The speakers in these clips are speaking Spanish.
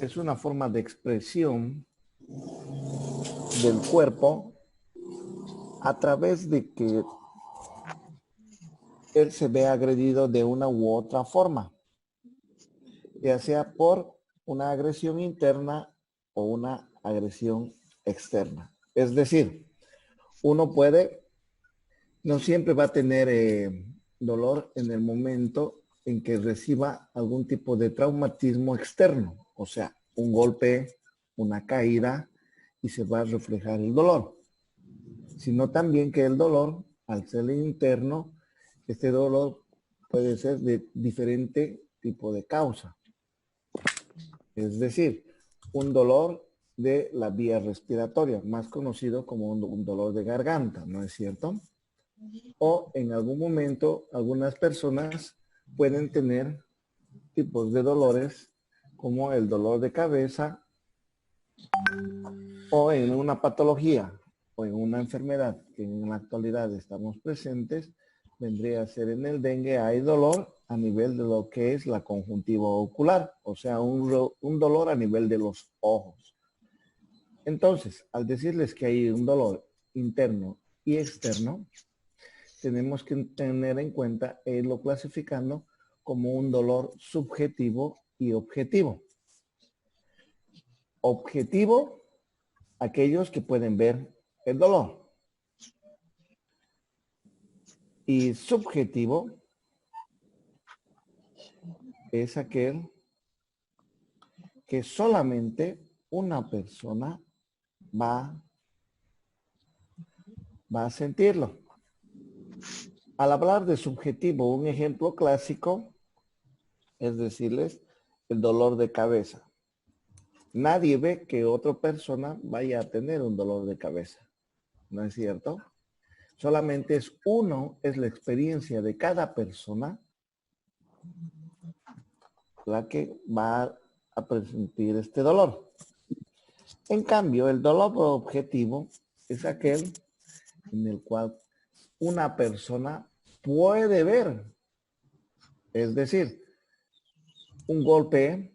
es una forma de expresión del cuerpo a través de que él se ve agredido de una u otra forma, ya sea por una agresión interna o una agresión externa. Es decir, uno puede, no siempre va a tener dolor en el momento en que reciba algún tipo de traumatismo externo, o sea, un golpe, una caída, y se va a reflejar el dolor, sino también que el dolor, al ser interno, este dolor puede ser de diferente tipo de causa. Es decir, un dolor de la vía respiratoria, más conocido como un dolor de garganta, ¿no es cierto? O en algún momento, algunas personas pueden tener tipos de dolores como el dolor de cabeza o en una patología o en una enfermedad que en la actualidad estamos presentes, vendría a ser en el dengue, hay dolor a nivel de lo que es la conjuntiva ocular, o sea, un dolor a nivel de los ojos. Entonces, al decirles que hay un dolor interno y externo, tenemos que tener en cuenta irlo clasificando como un dolor subjetivo y objetivo. Objetivo, aquellos que pueden ver el dolor. Y subjetivo es aquel que solamente una persona va a sentirlo. Al hablar de subjetivo, un ejemplo clásico es decirles el dolor de cabeza. Nadie ve que otra persona vaya a tener un dolor de cabeza, ¿no es cierto? Solamente es la experiencia de cada persona la que va a presentir este dolor. En cambio, el dolor objetivo es aquel en el cual una persona puede ver, es decir, un golpe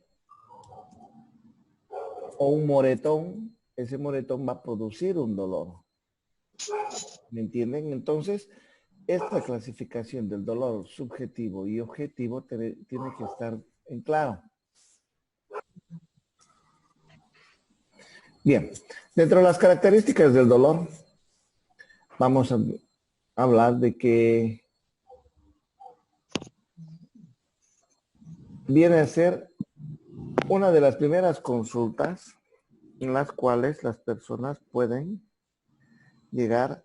o un moretón, ese moretón va a producir un dolor. ¿Me entienden? Entonces, esta clasificación del dolor subjetivo y objetivo tiene que estar en claro. Bien, dentro de las características del dolor, vamos a hablar de que viene a ser una de las primeras consultas en las cuales las personas pueden llegar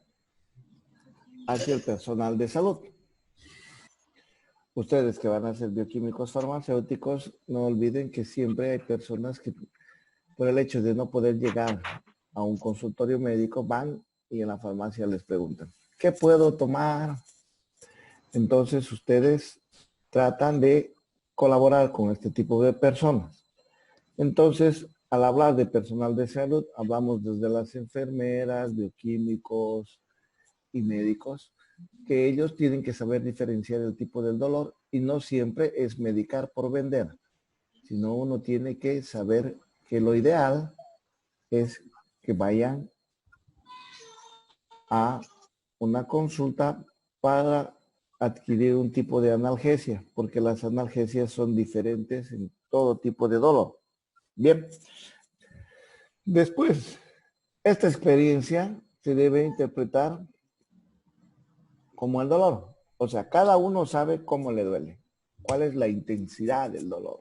hacia el personal de salud. Ustedes que van a ser bioquímicos farmacéuticos, no olviden que siempre hay personas que por el hecho de no poder llegar a un consultorio médico van y en la farmacia les preguntan, ¿qué puedo tomar? Entonces ustedes tratan de colaborar con este tipo de personas. Entonces, al hablar de personal de salud, hablamos desde las enfermeras, bioquímicos y médicos, que ellos tienen que saber diferenciar el tipo del dolor y no siempre es medicar por vender, sino uno tiene que saber que lo ideal es que vayan a una consulta para adquirir un tipo de analgesia, porque las analgesias son diferentes en todo tipo de dolor. Bien, después, esta experiencia se debe interpretar como el dolor. O sea, cada uno sabe cómo le duele, cuál es la intensidad del dolor.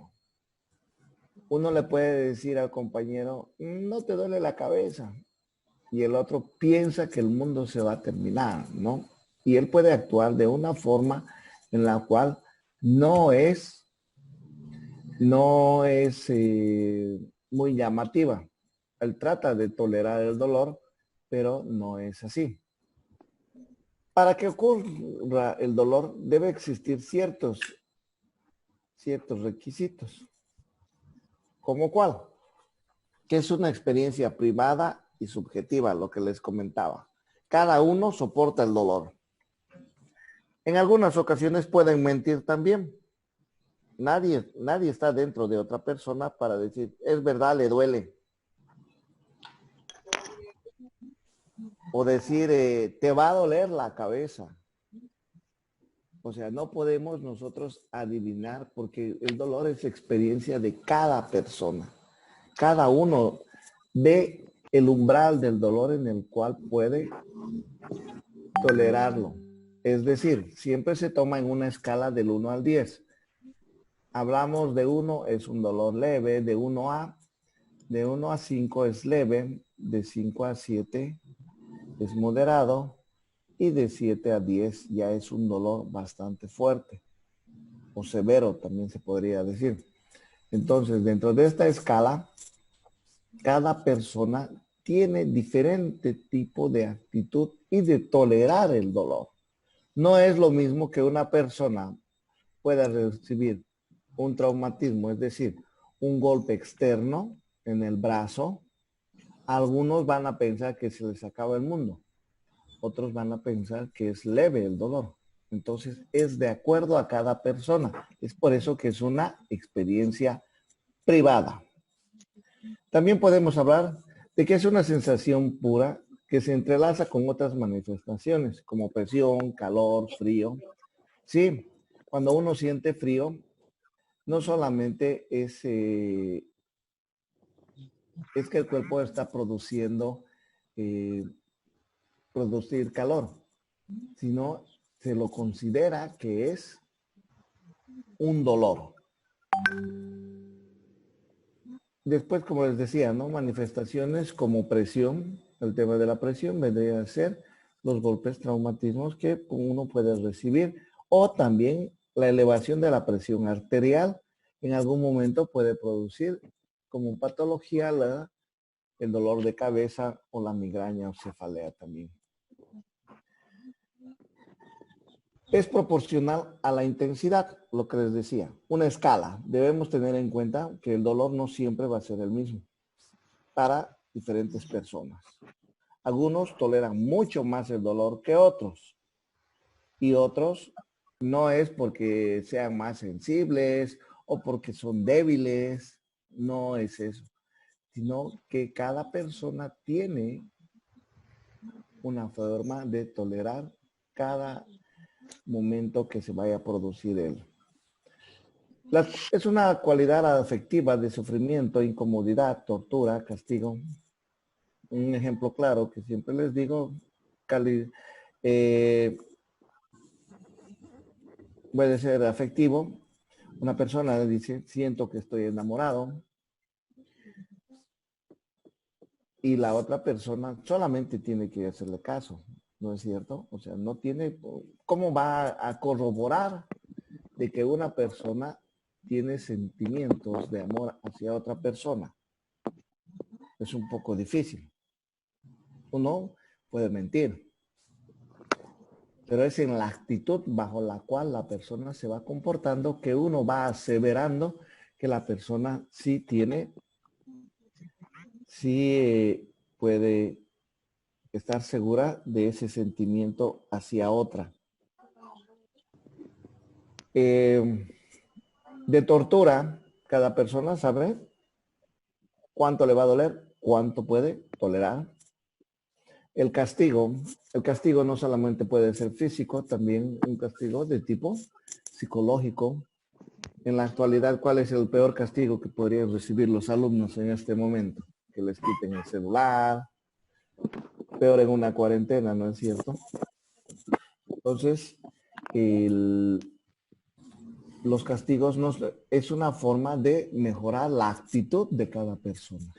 Uno le puede decir al compañero, no te duele la cabeza, y el otro piensa que el mundo se va a terminar, ¿no? Y él puede actuar de una forma en la cual no es muy llamativa. Él trata de tolerar el dolor, pero no es así. Para que ocurra el dolor debe existir ciertos requisitos. ¿Cómo cuál? Que es una experiencia privada y subjetiva, lo que les comentaba. Cada uno soporta el dolor. En algunas ocasiones pueden mentir también. nadie está dentro de otra persona para decir, es verdad, le duele. O decir, te va a doler la cabeza. O sea, no podemos nosotros adivinar porque el dolor es experiencia de cada persona. Cada uno ve el umbral del dolor en el cual puede tolerarlo. Es decir, siempre se toma en una escala del 1 al 10. Hablamos de 1 es un dolor leve, de 1 a 5 es leve, de 5 a 7 es moderado y de 7 a 10 ya es un dolor bastante fuerte o severo también se podría decir. Entonces, dentro de esta escala, cada persona tiene diferente tipo de actitud y de tolerar el dolor. No es lo mismo que una persona pueda recibir un traumatismo, es decir, un golpe externo en el brazo. Algunos van a pensar que se les acaba el mundo. Otros van a pensar que es leve el dolor. Entonces, es de acuerdo a cada persona. Es por eso que es una experiencia privada. También podemos hablar de que es una sensación pura que se entrelaza con otras manifestaciones, como presión, calor, frío. Sí, cuando uno siente frío, no solamente es que el cuerpo está producir calor, sino se lo considera que es un dolor. Después, como les decía, ¿no? Manifestaciones como presión, el tema de la presión vendría a ser los golpes, traumatismos que uno puede recibir, o también la elevación de la presión arterial en algún momento puede producir como patología el dolor de cabeza o la migraña o cefalea también. Es proporcional a la intensidad, lo que les decía, una escala. Debemos tener en cuenta que el dolor no siempre va a ser el mismo para diferentes personas. Algunos toleran mucho más el dolor que otros y otros no es porque sean más sensibles o porque son débiles, no es eso, sino que cada persona tiene una forma de tolerar cada momento que se vaya a producir él. Es una cualidad afectiva de sufrimiento, incomodidad, tortura, castigo. Un ejemplo claro que siempre les digo, puede ser afectivo. Una persona dice, siento que estoy enamorado. Y la otra persona solamente tiene que hacerle caso, ¿no es cierto? O sea, no tiene, ¿cómo va a corroborar de que una persona tiene sentimientos de amor hacia otra persona? Es un poco difícil. Uno puede mentir, pero es en la actitud bajo la cual la persona se va comportando que uno va aseverando que la persona sí tiene, sí puede estar segura de ese sentimiento hacia otra. De tortura, cada persona sabe cuánto le va a doler, cuánto puede tolerar. El castigo no solamente puede ser físico, también un castigo de tipo psicológico. En la actualidad, ¿cuál es el peor castigo que podrían recibir los alumnos en este momento? Que les quiten el celular, peor en una cuarentena, ¿no es cierto? Entonces, los castigos es una forma de mejorar la actitud de cada persona.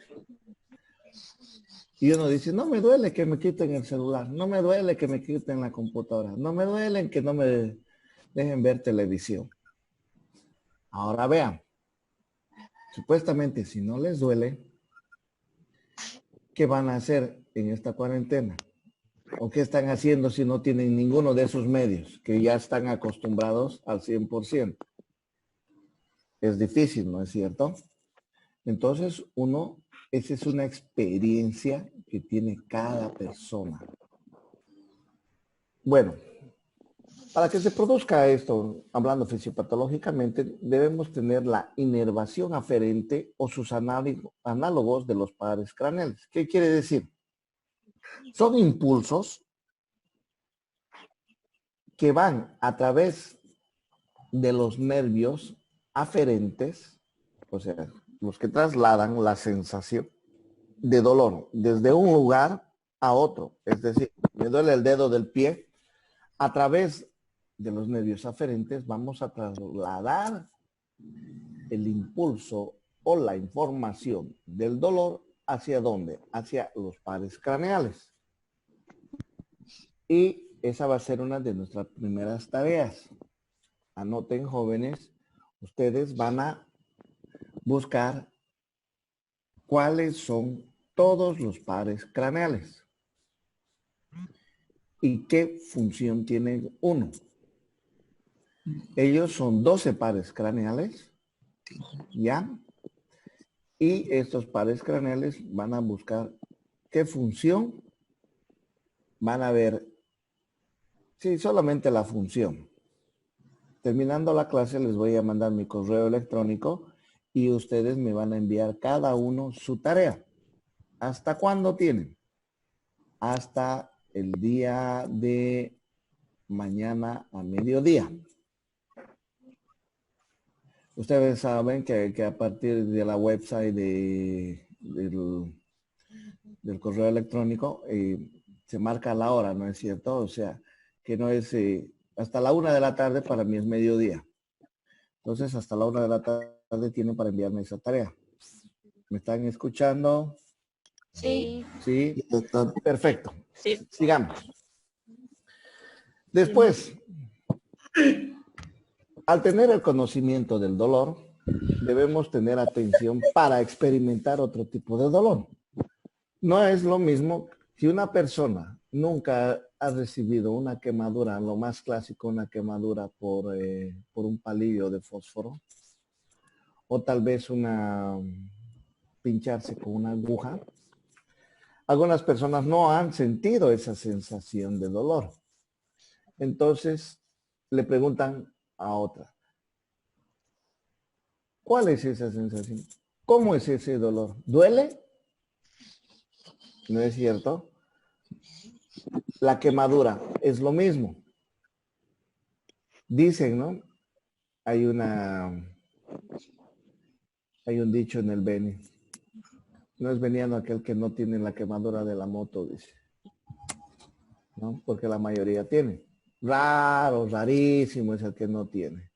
Y uno dice, no me duele que me quiten el celular, no me duele que me quiten la computadora, no me duele que no me dejen ver televisión. Ahora vean, supuestamente si no les duele, ¿qué van a hacer en esta cuarentena? ¿O qué están haciendo si no tienen ninguno de esos medios que ya están acostumbrados al 100%? Es difícil, ¿no es cierto? Entonces, esa es una experiencia que tiene cada persona. Bueno, Para que se produzca esto, hablando fisiopatológicamente, debemos tener la inervación aferente o sus análogos de los pares craneales. ¿Qué quiere decir? Son impulsos que van a través de los nervios aferentes, o sea, los que trasladan la sensación de dolor desde un lugar a otro. Es decir, me duele el dedo del pie, a través de los nervios aferentes vamos a trasladar el impulso o la información del dolor hacia dónde? Hacia los pares craneales. Y esa va a ser una de nuestras primeras tareas. Anoten, jóvenes, ustedes van a buscar cuáles son todos los pares craneales y qué función tiene uno. Ellos son 12 pares craneales, ¿ya? Y estos pares craneales van a buscar qué función, van a ver, sí, solamente la función. Terminando la clase les voy a mandar mi correo electrónico y ustedes me van a enviar cada uno su tarea. ¿Hasta cuándo tienen? Hasta el día de mañana a mediodía. Ustedes saben que a partir de la website del correo electrónico se marca la hora, ¿no es cierto? O sea, que no es hasta la 1 de la tarde, para mí es mediodía. Entonces, hasta la 1 de la tarde tienen para enviarme esa tarea. ¿Me están escuchando? Sí. Sí. Doctor. Perfecto. Sí. Sigamos. Después, al tener el conocimiento del dolor, debemos tener atención para experimentar otro tipo de dolor. No es lo mismo si una persona nunca ha recibido una quemadura, lo más clásico, una quemadura por un palillo de fósforo, o tal vez pincharse con una aguja. Algunas personas no han sentido esa sensación de dolor. Entonces le preguntan a otra, ¿cuál es esa sensación? ¿Cómo es ese dolor? ¿Duele? ¿No es cierto? La quemadura es lo mismo. Dicen, ¿no? Hay un dicho en el Beni. No es veniano aquel que no tiene la quemadura de la moto, dice. ¿No? Porque la mayoría tiene. Raro, rarísimo es el que no tiene.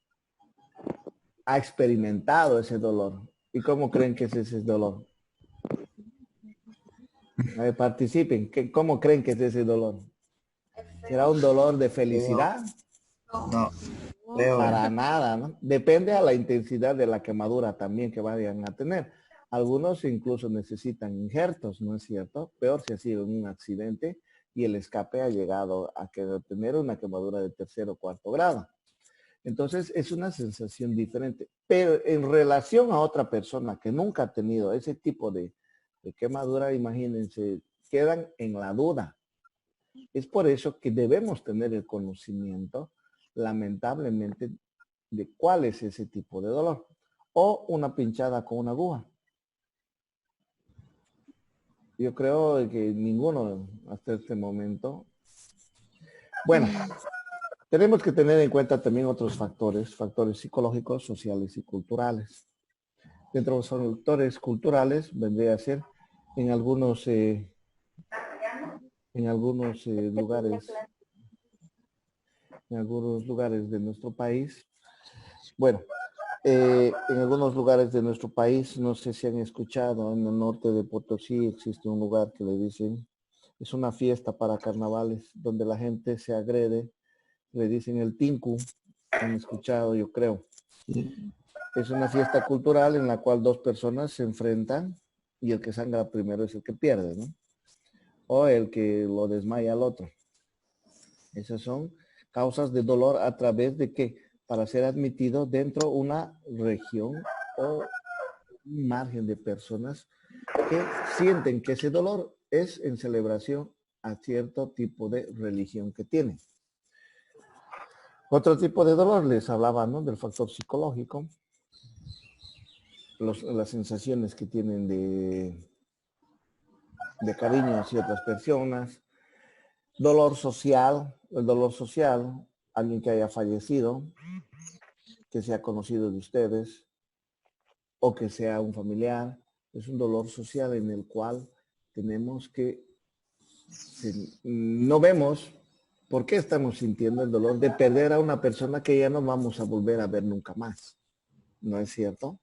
Ha experimentado ese dolor. ¿Y cómo creen que es ese dolor? Participen. ¿Cómo creen que es ese dolor? ¿Será un dolor de felicidad? No, creo. Para nada, ¿no? Depende a la intensidad de la quemadura también que vayan a tener. Algunos incluso necesitan injertos, ¿no es cierto? Peor si ha sido un accidente y el escape ha llegado a tener una quemadura de 3.º o 4.º grado. Entonces es una sensación diferente. Pero en relación a otra persona que nunca ha tenido ese tipo de quemadura, imagínense, quedan en la duda. Es por eso que debemos tener el conocimiento, lamentablemente, de cuál es ese tipo de dolor. O una pinchada con una aguja. Yo creo que ninguno hasta este momento. Bueno, tenemos que tener en cuenta también otros factores psicológicos, sociales y culturales. Dentro de los factores culturales vendría a ser en algunos lugares de nuestro país. Bueno, en algunos lugares de nuestro país, no sé si han escuchado, en el norte de Potosí existe un lugar que le dicen, es una fiesta para carnavales, donde la gente se agrede, le dicen el tinku, han escuchado, yo creo. Es una fiesta cultural en la cual dos personas se enfrentan y el que sangra primero es el que pierde, ¿no? O el que lo desmaya al otro. Esas son causas de dolor a través de que para ser admitido dentro de una región o un margen de personas que sienten que ese dolor es en celebración a cierto tipo de religión que tienen. Otro tipo de dolor, les hablaba, ¿no? Del factor psicológico, las sensaciones que tienen de cariño hacia otras personas, dolor social, el dolor social, alguien que haya fallecido, que sea conocido de ustedes o que sea un familiar, es un dolor social en el cual tenemos que, no vemos por qué estamos sintiendo el dolor de perder a una persona que ya no vamos a volver a ver nunca más. ¿No es cierto?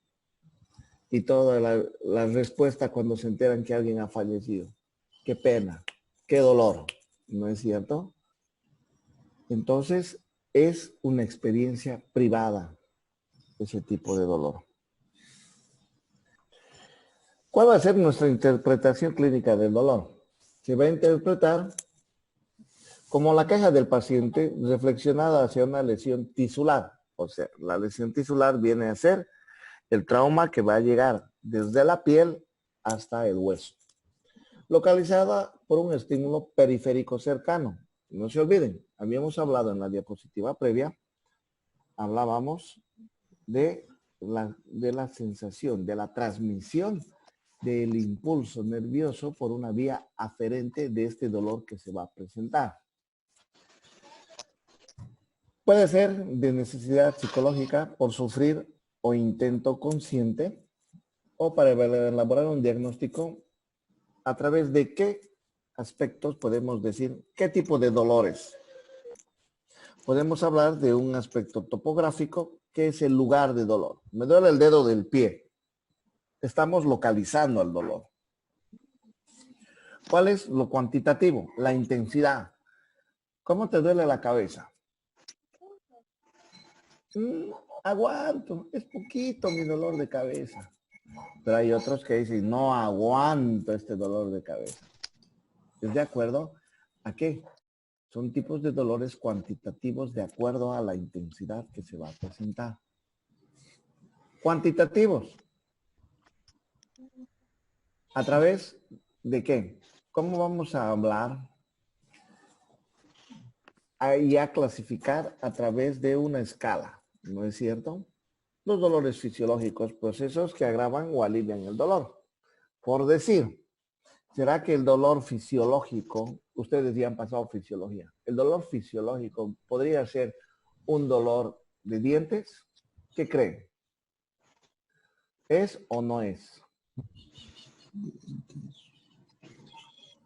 Y toda la respuesta cuando se enteran que alguien ha fallecido. Qué pena, qué dolor. ¿No es cierto? Entonces, es una experiencia privada ese tipo de dolor. ¿Cuál va a ser nuestra interpretación clínica del dolor? Se va a interpretar como la queja del paciente reflexionada hacia una lesión tisular. O sea, la lesión tisular viene a ser el trauma que va a llegar desde la piel hasta el hueso, localizada por un estímulo periférico cercano. No se olviden, habíamos hablado en la diapositiva previa, hablábamos de la sensación, de la transmisión del impulso nervioso por una vía aferente de este dolor que se va a presentar. Puede ser de necesidad psicológica por sufrir o intento consciente o para elaborar un diagnóstico a través de qué aspectos podemos decir qué tipo de dolores. Podemos hablar de un aspecto topográfico que es el lugar de dolor. Me duele el dedo del pie. Estamos localizando el dolor. ¿Cuál es lo cuantitativo? La intensidad. ¿Cómo te duele la cabeza? Aguanto, es poquito mi dolor de cabeza. Pero hay otros que dicen, no aguanto este dolor de cabeza. ¿Es de acuerdo a qué? Son tipos de dolores cuantitativos de acuerdo a la intensidad que se va a presentar. Cuantitativos. ¿A través de qué? ¿Cómo vamos a hablar y a clasificar a través de una escala? ¿No es cierto? Los dolores fisiológicos, procesos que agravan o alivian el dolor. Por decir, ¿será que el dolor fisiológico, ustedes ya han pasado fisiología, el dolor fisiológico podría ser un dolor de dientes? ¿Qué creen? ¿Es o no es?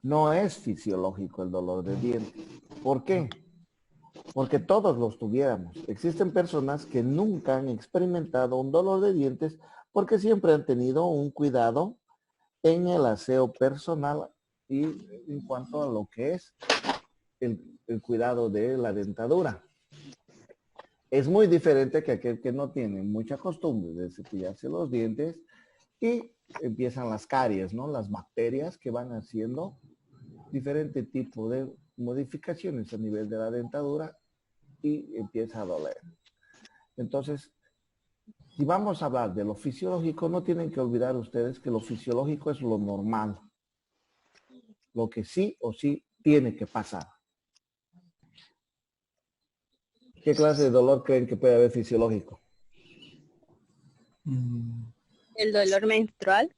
No es fisiológico el dolor de dientes. ¿Por qué? Porque todos los tuviéramos. Existen personas que nunca han experimentado un dolor de dientes porque siempre han tenido un cuidado en el aseo personal y en cuanto a lo que es el cuidado de la dentadura. Es muy diferente que aquel que no tiene mucha costumbre de cepillarse los dientes y empiezan las caries, ¿no? Las bacterias que van haciendo diferente tipo de modificaciones a nivel de la dentadura y empieza a doler. Entonces, si vamos a hablar de lo fisiológico, no tienen que olvidar ustedes que lo fisiológico es lo normal, lo que sí o sí tiene que pasar. ¿Qué clase de dolor creen que puede haber fisiológico? El dolor menstrual.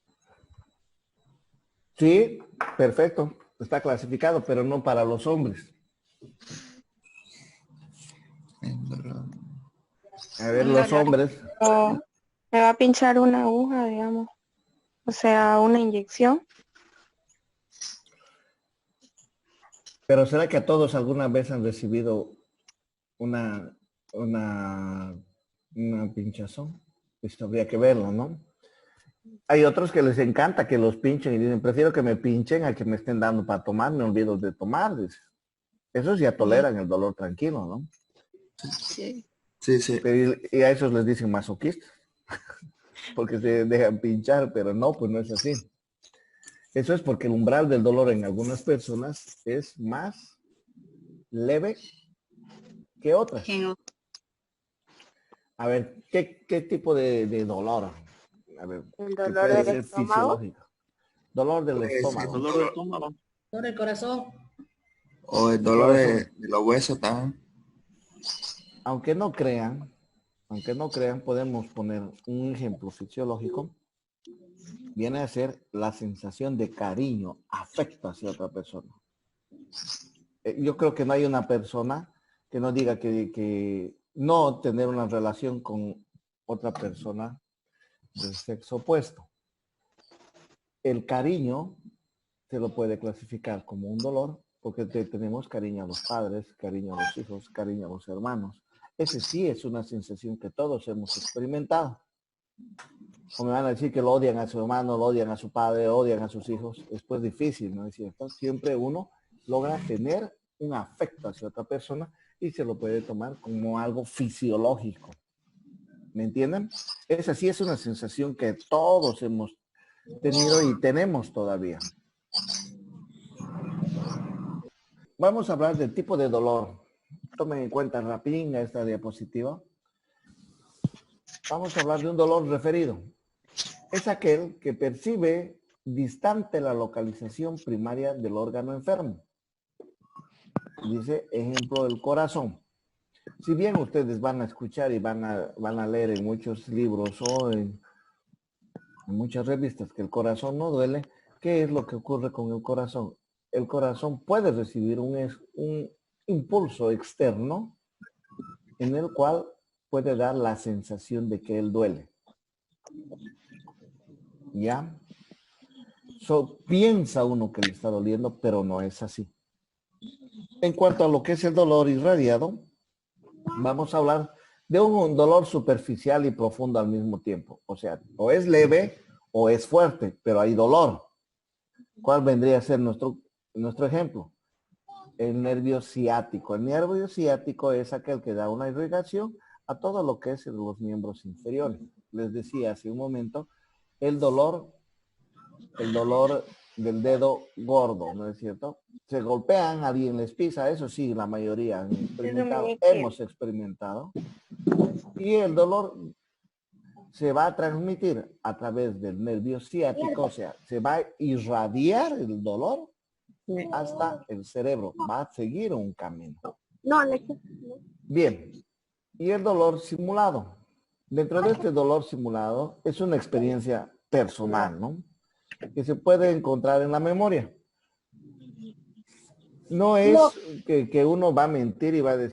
Sí, perfecto, está clasificado, pero no para los hombres. A ver, los hombres. Me va a pinchar una aguja, digamos. O sea, una inyección. Pero ¿será que a todos alguna vez han recibido una pinchazón? Esto habría que verlo, ¿no? Hay otros que les encanta que los pinchen y dicen, prefiero que me pinchen a que me estén dando para tomar, me olvido de tomar. Dice. Esos ya toleran el dolor tranquilo, ¿no? Sí. Sí, sí. Y a esos les dicen masoquistas, porque se dejan pinchar, pero no, pues no es así. Eso es porque el umbral del dolor en algunas personas es más leve que otras. A ver, ¿qué tipo de dolor? A ver, El que dolor puede del ser estómago. fisiológico. Dolor del Pues, estómago. dolor Dolor del estómago. Dolor del corazón. O el dolor Corazón. de los huesos también. aunque no crean, podemos poner un ejemplo fisiológico. Viene a ser la sensación de cariño, afecto hacia otra persona. Yo creo que no hay una persona que no diga que no tener una relación con otra persona del sexo opuesto. El cariño se lo puede clasificar como un dolor porque tenemos cariño a los padres, cariño a los hijos, cariño a los hermanos. Ese sí es una sensación que todos hemos experimentado. O me van a decir que lo odian a su hermano, lo odian a su padre, odian a sus hijos. Es pues difícil, ¿no es cierto? Siempre uno logra tener un afecto hacia otra persona y se lo puede tomar como algo fisiológico. ¿Me entienden? Esa sí es una sensación que todos hemos tenido y tenemos todavía. Vamos a hablar del tipo de dolor. Tomen en cuenta rapidín esta diapositiva. Vamos a hablar de un dolor referido. Es aquel que percibe distante la localización primaria del órgano enfermo. Dice, ejemplo, el corazón. Si bien ustedes van a escuchar y van a leer en muchos libros o en muchas revistas que el corazón no duele, ¿qué es lo que ocurre con el corazón? El corazón puede recibir un impulso externo en el cual puede dar la sensación de que él duele. ¿Ya? Piensa uno que le está doliendo, pero no es así. En cuanto a lo que es el dolor irradiado, vamos a hablar de un dolor superficial y profundo al mismo tiempo. O sea, o es leve o es fuerte, pero hay dolor. ¿Cuál vendría a ser nuestro ejemplo? El nervio ciático. El nervio ciático es aquel que da una irrigación a todo lo que es los miembros inferiores. Les decía hace un momento, el dolor del dedo gordo, ¿no es cierto? Se golpean, alguien les pisa, eso sí, la mayoría han experimentado, hemos experimentado. Y el dolor se va a transmitir a través del nervio ciático, o sea, se va a irradiar el dolor hasta el cerebro, va a seguir un camino. Bien, y el dolor simulado. Dentro de este dolor simulado es una experiencia personal, ¿no? Que se puede encontrar en la memoria. No es que uno va a mentir y va a decir,